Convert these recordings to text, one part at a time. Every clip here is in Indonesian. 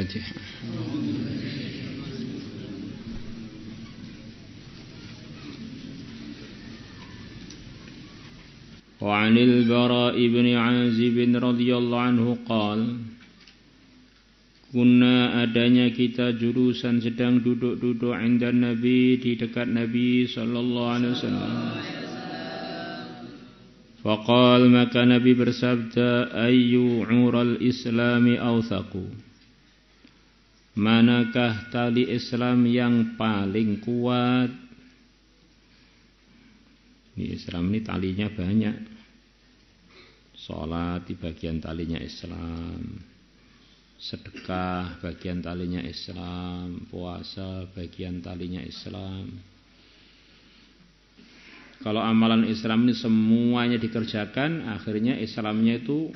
Al-Fatihah. Wa 'anil Bara' bin 'Azib radhiyallahu anhu qala kunna adanya kita jurusan sedang duduk-duduk inda Nabi di dekat Nabi sallallahu alaihi wasallam. Faqal maka Nabi bersabda ayyu 'ural islami awthaqu. Manakah tali Islam yang paling kuat? Ini Islam ini talinya banyak. Salat di bagian talinya Islam. Sedekah bagian talinya Islam, puasa bagian talinya Islam. Kalau amalan Islam ini semuanya dikerjakan, akhirnya Islamnya itu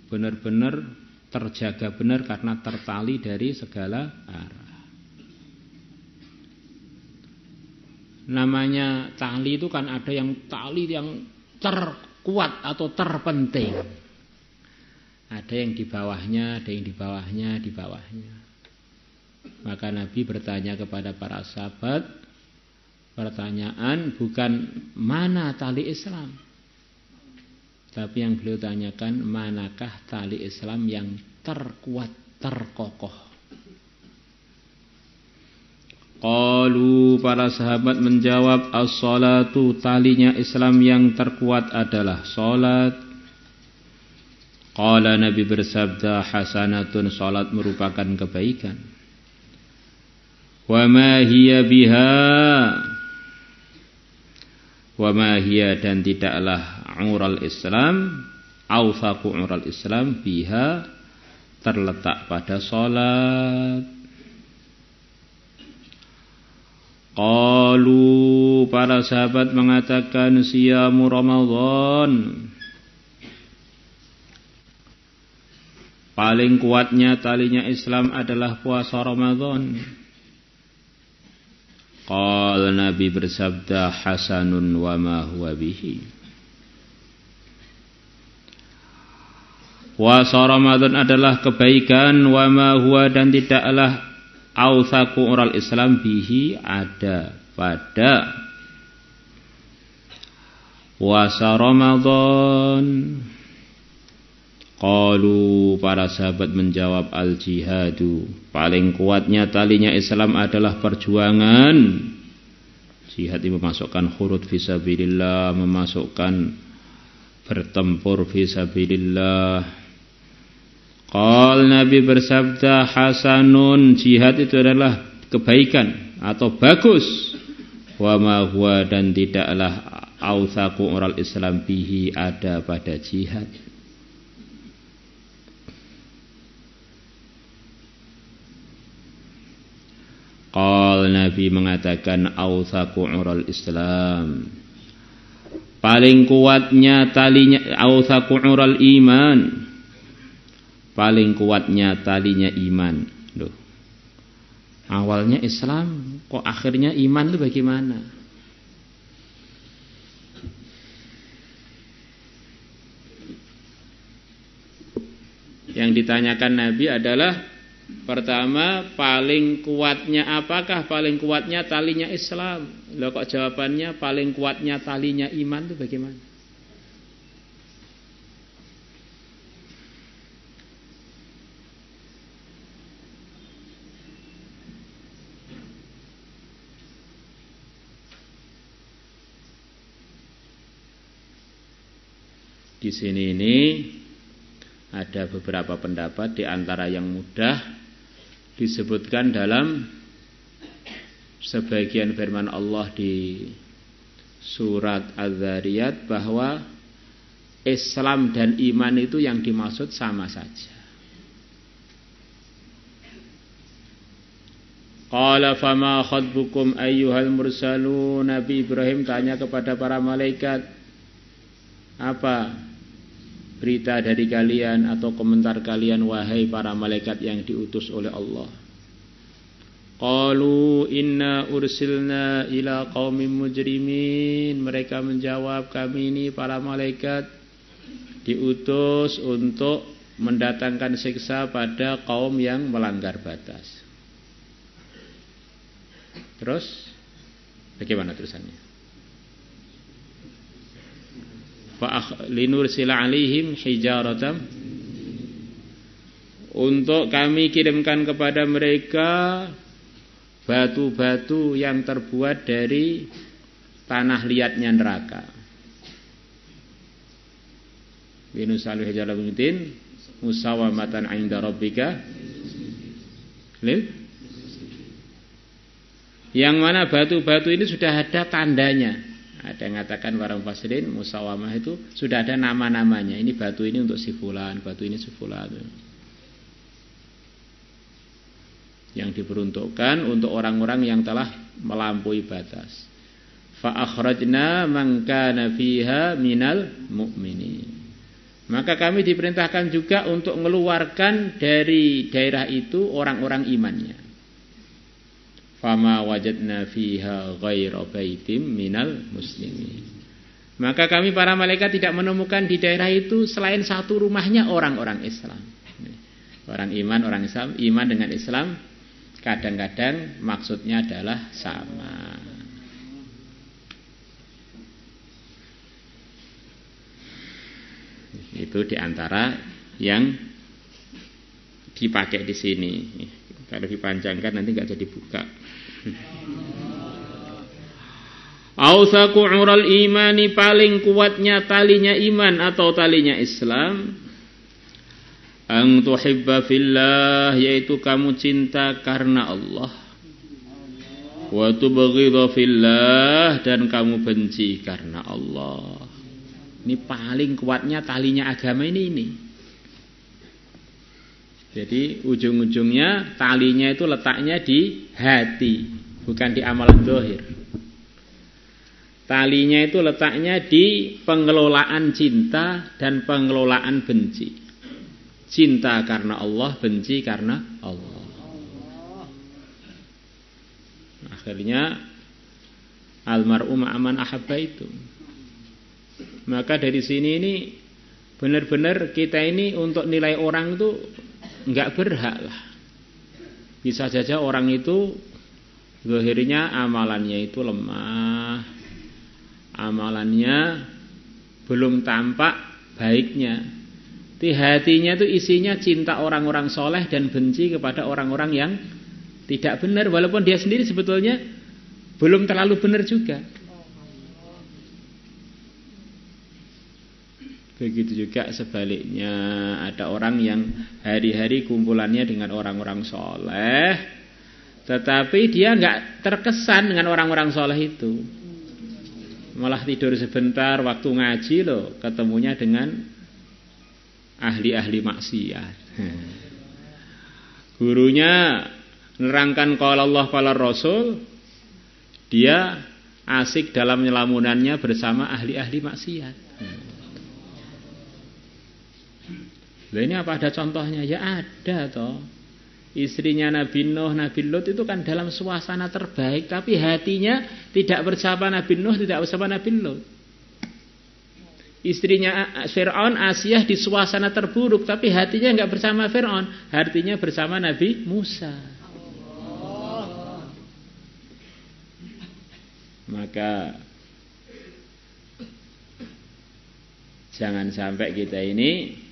benar-benar terjaga benar karena tertali dari segala arah. Namanya tali itu kan ada yang tali yang terkuat atau terpenting. Ada yang di bawahnya, ada yang di bawahnya, di bawahnya. Maka Nabi bertanya kepada para sahabat, pertanyaan bukan mana tali Islam, tapi yang beliau tanyakan manakah tali Islam yang terkuat, terkokoh. Qalu para sahabat menjawab as-salatu talinya Islam yang terkuat adalah salat. Qala Nabi bersabda hasanatun salat merupakan kebaikan. Wa ma hiya biha wa ma hiya dan tidaklah ural Islam awthaqu ural Islam biha terletak pada salat. Qalu para sahabat mengatakan siyamu Ramadan. Paling kuatnya talinya Islam adalah puasa Ramadan. Qala Nabi bersabda hasanun wa ma huwa bihi. Puasa Ramadan adalah kebaikan wa ma huwa dan tidaklah awthaqu ural Islam bihi ada pada puasa Ramadan. Qalu para sahabat menjawab al jihadu paling kuatnya talinya Islam adalah perjuangan. Jihad itu memasukkan khurud fisabilillah, memasukkan bertempur fisabilillah. Qal Nabi bersabda hasanun jihad itu adalah kebaikan atau bagus. Wa ma huwa dan tidaklah awthaqu ural Islam bihi ada pada jihad. Qal Nabi mengatakan awthaqu ural Islam paling kuatnya talinya awthaqu ural iman. Paling kuatnya talinya iman. Loh. Awalnya Islam, kok akhirnya iman itu bagaimana? Yang ditanyakan Nabi adalah pertama, paling kuatnya apakah paling kuatnya talinya Islam? Loh kok jawabannya paling kuatnya talinya iman itu bagaimana? Di sini ini ada beberapa pendapat, di antara yang mudah disebutkan dalam sebagian firman Allah di surat Az-Zariyat bahwa Islam dan iman itu yang dimaksud sama saja. Qala fama khatbukum ayyuhal mursalun. Nabi Ibrahim tanya kepada para malaikat, apa berita dari kalian atau komentar kalian wahai para malaikat yang diutus oleh Allah? Qalu inna ursilna ila qaumin mujrimin. Mereka menjawab kami ini para malaikat diutus untuk mendatangkan siksa pada kaum yang melanggar batas. Terus bagaimana terusannya? Linursila alaihim hijaratam, untuk kami kirimkan kepada mereka batu-batu yang terbuat dari tanah liatnya neraka. Linusalu hijaratam musawamatan 'inda rabbika lil, yang mana batu-batu ini sudah ada tandanya. Ada yang mengatakan para mufassirin musawamah itu sudah ada nama-namanya. Ini batu ini untuk si fulan, batu ini si fulan. Yang diperuntukkan untuk orang-orang yang telah melampaui batas. Fa akhrajna man kana fiha minal mu'minin. Maka kami diperintahkan juga untuk mengeluarkan dari daerah itu orang-orang imannya. Fama wajadna fiha ghaira baitim minal muslimin. Maka kami para malaikat tidak menemukan di daerah itu selain satu rumahnya orang-orang Islam. Orang iman, orang Islam, iman dengan Islam kadang-kadang maksudnya adalah sama. Itu diantara yang dipakai di sini. Kalau dipanjangkan nanti nggak jadi buka. Ausaku ural imani, paling kuatnya talinya iman atau talinya Islam. Ang tuhibba fillah, yaitu kamu cinta karena Allah. Wa tubghidha fillah, dan kamu benci karena Allah. Ini paling kuatnya talinya agama ini. Jadi ujung-ujungnya talinya itu letaknya di hati, bukan di amalan zahir. Talinya itu letaknya di pengelolaan cinta dan pengelolaan benci. Cinta karena Allah, benci karena Allah. Akhirnya almar'u ma'aman ahabba itu. Maka dari sini ini benar-benar kita ini untuk nilai orang itu enggak berhak lah. Bisa saja orang itu zahirnya amalannya itu lemah, amalannya belum tampak baiknya. Di hatinya itu isinya cinta orang-orang soleh dan benci kepada orang-orang yang tidak benar, walaupun dia sendiri sebetulnya belum terlalu benar juga. Begitu juga sebaliknya, ada orang yang hari-hari kumpulannya dengan orang-orang soleh, tetapi dia nggak terkesan dengan orang-orang soleh itu. Malah tidur sebentar waktu ngaji loh, ketemunya dengan ahli-ahli maksiat. Gurunya nerangkan qala Allah qala Rasul, dia asik dalam nyelamunannya bersama ahli-ahli maksiat. Lah ini apa ada contohnya? Ya ada toh. Istrinya Nabi Nuh, Nabi Lut itu kan dalam suasana terbaik, tapi hatinya tidak bersama Nabi Nuh, tidak bersama Nabi Lut. Istrinya Fir'aun, Asiyah di suasana terburuk, tapi hatinya enggak bersama Fir'aun, hatinya bersama Nabi Musa. Maka jangan sampai kita ini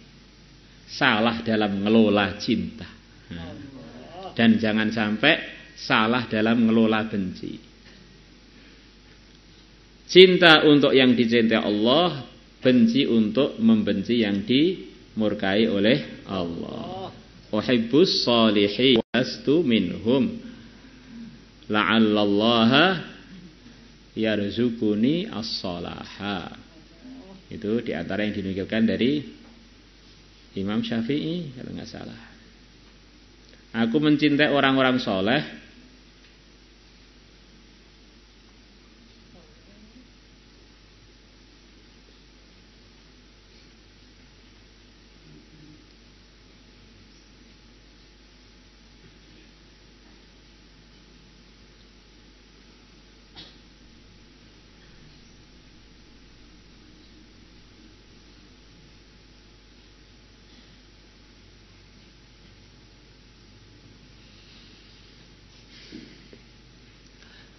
salah dalam mengelola cinta, dan jangan sampai salah dalam mengelola benci. Cinta untuk yang dicintai Allah, benci untuk membenci yang dimurkai oleh Allah. Uhibbus shalihin wastu minhum la'allallaha yarzuquni as-salaha. Itu diantara yang dinukilkan dari Imam Syafi'i kalau nggak salah. Aku mencintai orang-orang soleh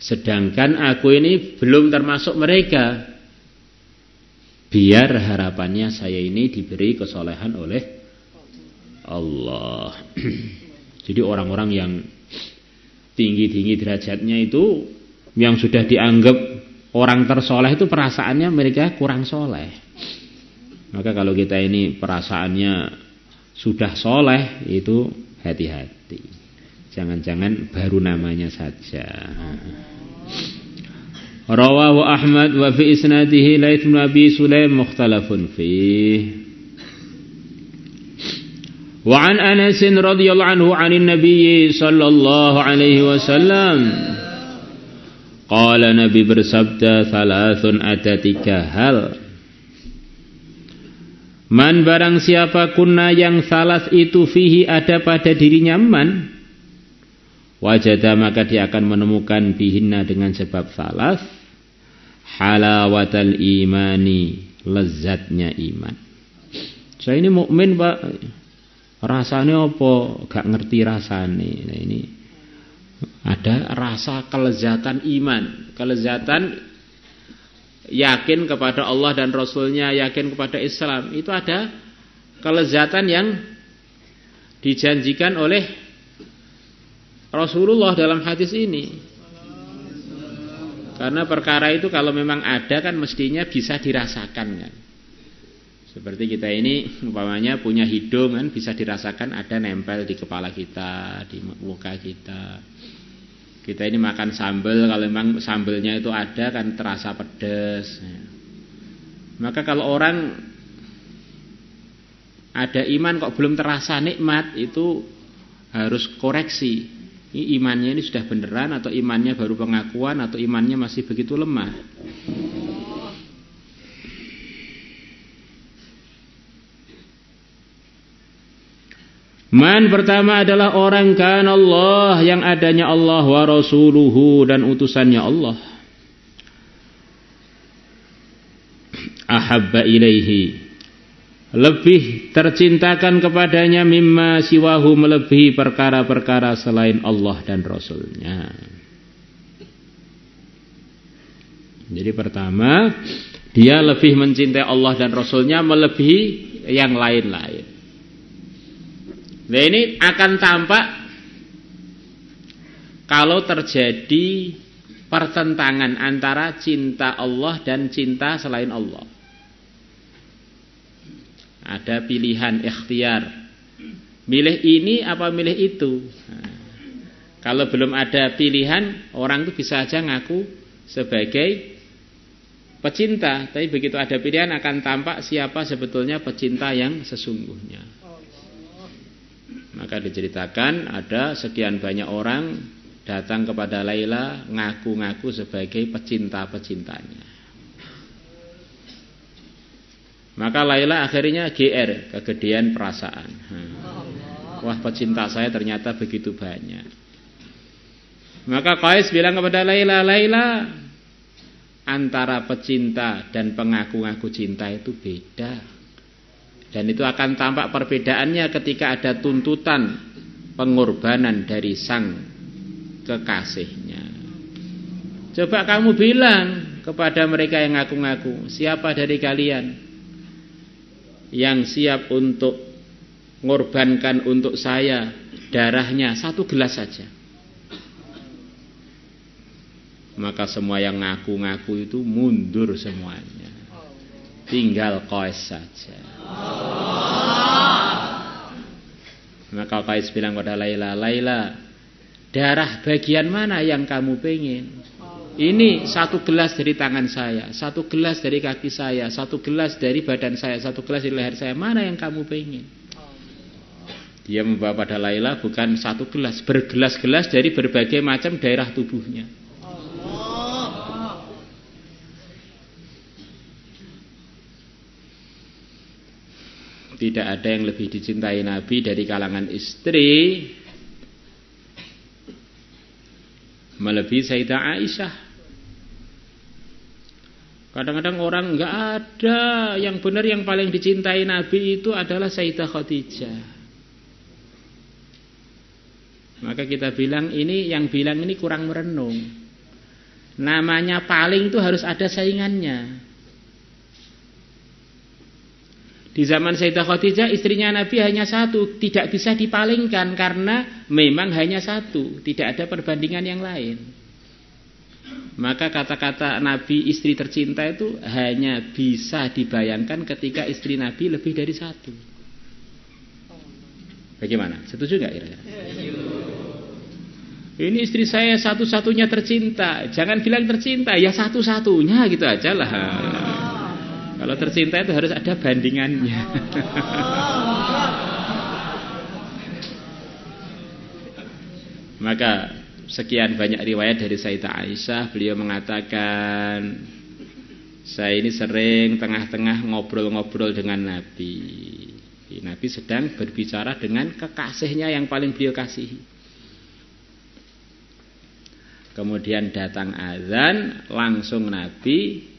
Sedangkan aku ini belum termasuk mereka. Biar harapannya saya ini diberi kesolehan oleh Allah. Jadi orang-orang yang tinggi-tinggi derajatnya itu, yang sudah dianggap orang tersoleh itu perasaannya mereka kurang soleh. Maka kalau kita ini perasaannya sudah soleh, itu hati-hati. Jangan-jangan baru namanya saja. Rawahu Ahmad wa fi isnadihi Laits bin Abi Sulaim mukhtalafun fih. Wa an Anas radhiyallahu anhu 'anil Nabi sallallahu alaihi wasallam qala, Nabi bersabda, thalathun, ada 3 hal. Man, barang siapa kunna yang salas itu fihi ada pada dirinya man, wajada maka dia akan menemukan bihinna dengan sebab salas halawatal imani, lezatnya iman. Saya ini mukmin Pak, rasanya apa? Gak ngerti rasane. Nah, ini ada rasa kelezatan iman, kelezatan yakin kepada Allah dan Rasulnya, yakin kepada Islam. Itu ada kelezatan yang dijanjikan oleh Rasulullah dalam hadis ini. Karena perkara itu kalau memang ada kan mestinya bisa dirasakan kan. Seperti kita ini umpamanya punya hidung kan, bisa dirasakan ada nempel di kepala kita, di muka kita. Kita ini makan sambal, kalau memang sambalnya itu ada kan terasa pedas. Maka kalau orang ada iman kok belum terasa nikmat, itu harus koreksi. Ini imannya ini sudah beneran atau imannya baru pengakuan atau imannya masih begitu lemah. Man, pertama adalah orang kan Allah, yang adanya Allah wa rasuluhu, dan utusannya Allah. Ahabba ilaihi, lebih tercintakan kepadanya, mimma siwahu, melebihi perkara-perkara selain Allah dan Rasulnya. Jadi pertama, dia lebih mencintai Allah dan Rasulnya melebihi yang lain-lain. Nah, ini akan tampak kalau terjadi pertentangan antara cinta Allah dan cinta selain Allah. Ada pilihan ikhtiar, milih ini apa milih itu. Nah, kalau belum ada pilihan, orang itu bisa aja ngaku sebagai pecinta, tapi begitu ada pilihan akan tampak siapa sebetulnya pecinta yang sesungguhnya. Maka diceritakan ada sekian banyak orang datang kepada Laila ngaku-ngaku sebagai pecinta-pecintanya. Maka Laila akhirnya GR, kegedean perasaan. Wah, pecinta saya ternyata begitu banyak. Maka Qais bilang kepada Laila, Laila, antara pecinta dan pengaku-ngaku cinta itu beda. Dan itu akan tampak perbedaannya ketika ada tuntutan pengorbanan dari sang kekasihnya. Coba kamu bilang kepada mereka yang ngaku-ngaku, siapa dari kalian yang siap untuk mengorbankan untuk saya darahnya 1 gelas saja? Maka semua yang ngaku-ngaku itu mundur semuanya. Tinggal Qais saja. Maka Qais bilang pada Laila, Laila, darah bagian mana yang kamu pengen? Ini 1 gelas dari tangan saya, 1 gelas dari kaki saya, 1 gelas dari badan saya, 1 gelas dari leher saya. Mana yang kamu pengen? Dia membawa pada Laila bukan 1 gelas, bergelas-gelas dari berbagai macam daerah tubuhnya. Tidak ada yang lebih dicintai Nabi dari kalangan istri melebihi Sayyidah Aisyah. Kadang-kadang orang enggak ada yang benar, yang paling dicintai Nabi itu adalah Sayyidah Khadijah. Maka kita bilang ini, yang bilang ini kurang merenung. Namanya paling itu harus ada saingannya. Di zaman Sayyidah Khadijah istrinya Nabi hanya satu, tidak bisa dipalingkan karena memang hanya satu, tidak ada perbandingan yang lain. Maka kata-kata Nabi istri tercinta itu hanya bisa dibayangkan ketika istri Nabi lebih dari satu. Bagaimana? Setuju nggak kira-kira? Ini istri saya satu-satunya tercinta. Jangan bilang tercinta, ya satu-satunya gitu aja lah. Kalau tercinta itu harus ada bandingannya. Maka sekian banyak riwayat dari Sayyidah Aisyah, beliau mengatakan, saya ini sering tengah-tengah ngobrol-ngobrol dengan Nabi. Nabi sedang berbicara dengan kekasihnya yang paling beliau kasihi. Kemudian datang azan, langsung Nabi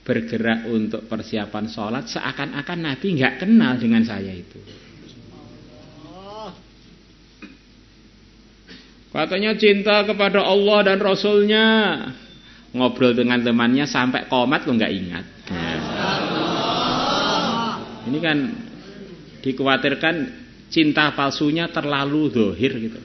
bergerak untuk persiapan sholat, seakan-akan Nabi nggak kenal dengan saya itu. Katanya cinta kepada Allah dan Rasulnya, ngobrol dengan temannya sampai komat lo nggak ingat. Ini kan dikhawatirkan cinta palsunya terlalu zahir gitu.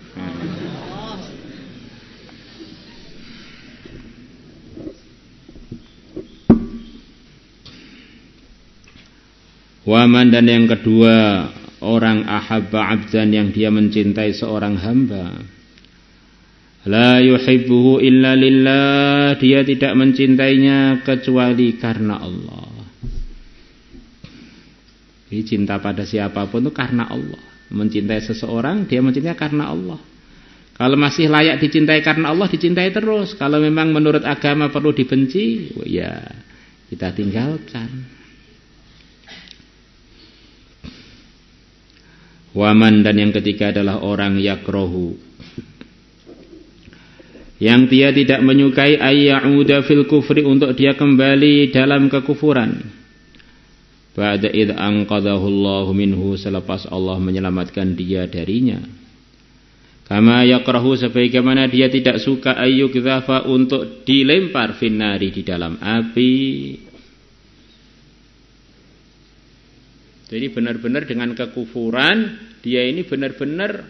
Waman, dan yang kedua, orang ahabba abdan, yang dia mencintai seorang hamba, la yuhibbuhu illa lillah, dia tidak mencintainya kecuali karena Allah. Jadi cinta pada siapapun itu karena Allah. Mencintai seseorang, dia mencintai karena Allah. Kalau masih layak dicintai karena Allah, dicintai terus. Kalau memang menurut agama perlu dibenci, ya kita tinggalkan. Waman, dan yang ketiga adalah orang yakrohu, yang dia tidak menyukai ayyauda fil kufri, untuk dia kembali dalam kekufuran. Ba'da id anqadhahu Allahu minhu, selepas Allah menyelamatkan dia darinya. Kama yakrahu, sebagaimana dia tidak suka ayyukdhafa, untuk dilempar finnari, di dalam api. Jadi benar-benar dengan kekufuran, dia ini benar-benar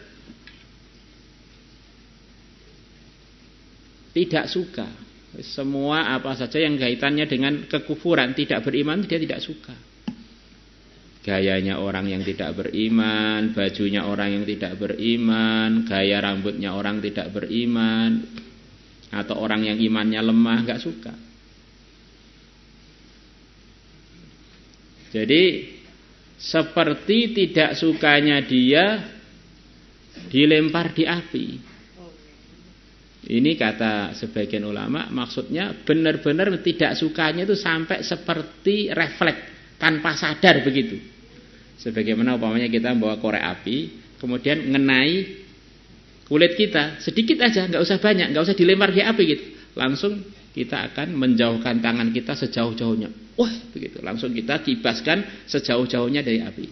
tidak suka. Semua apa saja yang kaitannya dengan kekufuran, tidak beriman, dia tidak suka. Gayanya orang yang tidak beriman, bajunya orang yang tidak beriman, gaya rambutnya orang tidak beriman, atau orang yang imannya lemah, nggak suka. Jadi seperti tidak sukanya dia dilempar di api. Ini kata sebagian ulama, maksudnya benar-benar tidak sukanya itu sampai seperti refleks, tanpa sadar begitu. Sebagaimana umpamanya kita bawa korek api, kemudian ngenai kulit kita sedikit aja, nggak usah banyak, nggak usah dilempar di api gitu, langsung kita akan menjauhkan tangan kita sejauh-jauhnya. Wah, begitu. Langsung kita kibaskan sejauh-jauhnya dari api.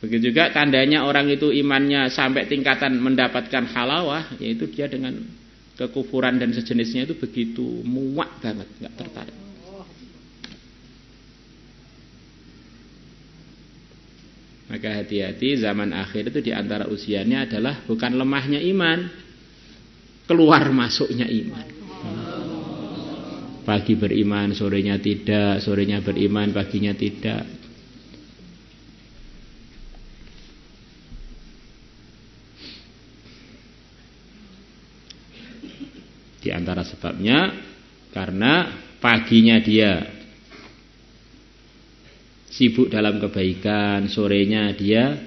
Begitu juga tandanya orang itu imannya sampai tingkatan mendapatkan halawah, yaitu dia dengan kekufuran dan sejenisnya itu begitu muak banget, nggak tertarik. Maka hati-hati, zaman akhir itu diantara usianya adalah bukan lemahnya iman, keluar masuknya iman. Pagi beriman, sorenya tidak, sorenya beriman, paginya tidak. Di antara sebabnya karena paginya dia sibuk dalam kebaikan, sorenya dia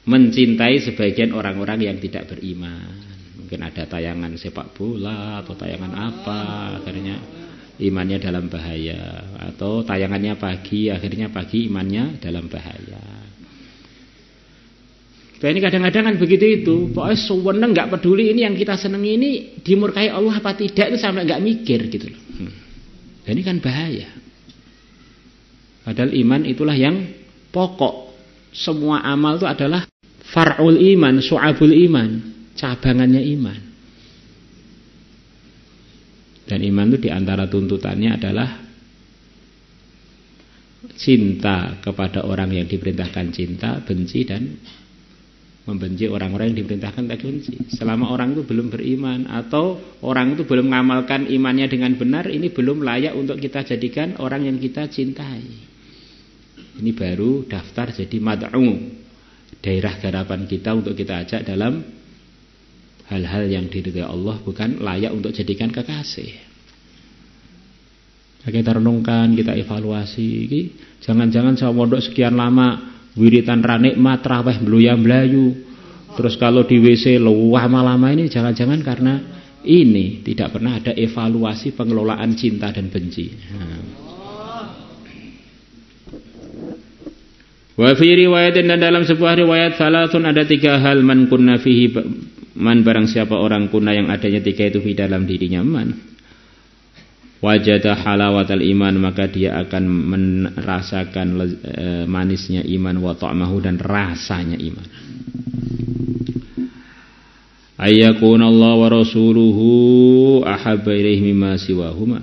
mencintai sebagian orang-orang yang tidak beriman. Mungkin ada tayangan sepak bola atau tayangan apa, akhirnya imannya dalam bahaya. Atau tayangannya pagi, akhirnya pagi imannya dalam bahaya. Nah, ini kadang-kadang kan begitu itu. Pokoknya sewenang nggak peduli ini yang kita senangi ini dimurkai Allah apa tidak, itu sampai nggak mikir gitu loh. Nah, ini kan bahaya. Padahal iman itulah yang pokok. Semua amal itu adalah far'ul iman, su'abul iman, cabangannya iman. Dan iman itu diantara tuntutannya adalah cinta kepada orang yang diperintahkan cinta, benci dan membenci orang-orang yang diperintahkan tak benci. Selama orang itu belum beriman atau orang itu belum mengamalkan imannya dengan benar, ini belum layak untuk kita jadikan orang yang kita cintai. Ini baru daftar jadi mad'u, daerah garapan kita untuk kita ajak dalam hal-hal yang diridhai Allah, bukan layak untuk jadikan kekasih. Kita renungkan, kita evaluasi. Jangan-jangan saya mondok sekian lama, wiritan ra nikmat, traweh mbluyah-mlayu. Terus kalau di WC lama-lama ini, jangan-jangan karena ini tidak pernah ada evaluasi pengelolaan cinta dan benci. Wa fi riwayatin, dan dalam sebuah riwayat, salatun, ada 3 hal, man kunna fihi, man barang siapa orang kunna yang adanya 3 itu di dalam dirinya man, wajada halawatal iman, maka dia akan merasakan manisnya iman, wa ta'mahu, dan rasanya iman. Ayyakuna Allah wa rasuluhu ahabba ilaihi mimma siwahuma,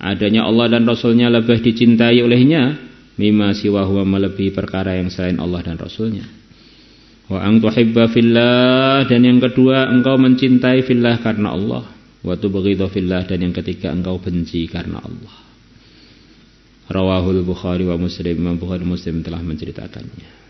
adanya Allah dan Rasulnya lebih dicintai olehnya, mimma siwahuma, melebihi perkara yang selain Allah dan Rasulnya. Wa ang tuhibba fillah, dan yang kedua engkau mencintai fillah karena Allah. Wa tubghidha fillah, dan yang ketiga engkau benci karena Allah. Rawahul Bukhari wa Muslim, Imam Bukhari Muslim telah menceritakannya.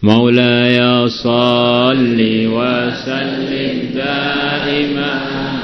Maulaya salli wa sallim da'iman